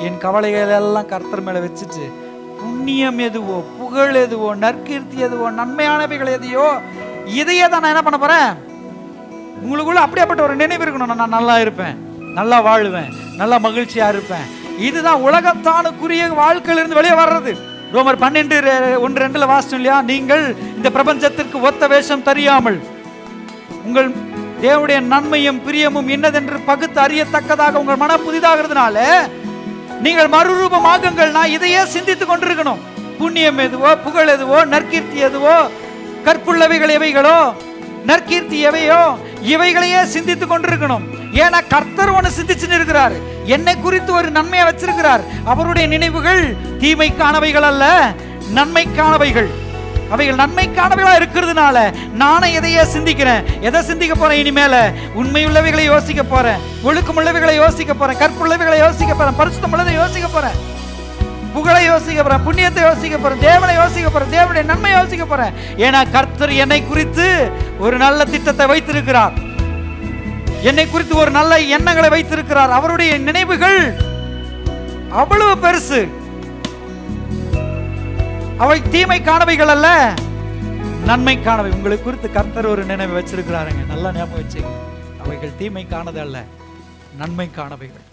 என் கவலைகள் எல்லாம் கர்த்தர் மேல வச்சுட்டு புண்ணியம் எதுவோ, புகழ் எதுவோ, நற்கீர்த்தி எதுவோ, நன்மையானவைகள் எதையோ, இதையே தான் நான் என்ன பண்ண போறேன். உங்களுக்குள்ள அப்படியாப்பட்ட ஒரு நினைவு இருக்கணும். நான் நல்லா இருப்பேன், நல்லா வாழுவேன், நல்லா மகிழ்ச்சியா இருப்பேன். இதுதான் உலகத்தானுக்குரிய வாழ்க்கையிலிருந்து வெளியே வர்றது. ரோமர் 12:1-2 வாசிச்சோம் இல்லையா? நீங்கள் இந்த பிரபஞ்சத்திற்கு ஒத்த வேஷம் தெரியாமல் உங்கள் தேவனுடைய நன்மையும் பிரியமும் என்னதென்று பகுத்து அறியத்தக்கதாக உங்கள் மனம் புதிதாகிறதுனால நீங்கள் மறுரூபமாகுங்கள். நான் இதையே சிந்தித்துக் கொண்டிருக்கணும். புண்ணியம் எதுவோ, புகழ் எதுவோ, நற்கீர்த்தி எதுவோ, கற்புள்ளவைகள் எவைகளோ, நற்கீர்த்தி எவையோ, இவைகளையே சிந்தித்துக் கொண்டிருக்கணும். ஏன்னா கர்த்தர் ஒன்று சிந்திச்சுன்னு இருக்கிறார். என்னை குறித்து ஒரு நன்மையை வச்சிருக்கிறார். அவருடைய நினைவுகள் தீமைக்கானவைகள் அல்ல, நன்மைக்கானவைகள். அவைகள் நன்மைக்கானவைகளா இருக்கிறதுனால நானே எதையே சிந்திக்கிறேன். எதை சிந்திக்க போறேன்? இனிமேல உண்மையுள்ளவைகளை யோசிக்க போறேன், ஒழுக்கமுள்ளவைகளை யோசிக்க போறேன், கற்புள்ளவைகளை யோசிக்க போறேன், பரிசுத்தம் உள்ளதை யோசிக்க போறேன், புகழை யோசிக்க போறேன், புண்ணியத்தை யோசிக்க போறேன், தேவனை யோசிக்க போறேன், தேவனுடைய நன்மை யோசிக்க போறேன். ஏன்னா கர்த்தர் என்னை குறித்து ஒரு நல்ல திட்டத்தை வைத்திருக்கிறார். என்னை குறித்து ஒரு நல்ல எண்ணங்களை வைத்திருக்கிறார். அவருடைய நினைவுகள் அவ்வளவு பெருசு. அவை தீமைக்கானவைகள் அல்ல, நன்மைக்கானவை. உங்களை குறித்து கர்த்தர் ஒரு நினைவு வச்சிருக்கிறாருங்க. நல்லா ஞாபகம் வச்சுங்க. அவைகள் தீமைக்கானது அல்ல, நன்மைக்கானவைகள்.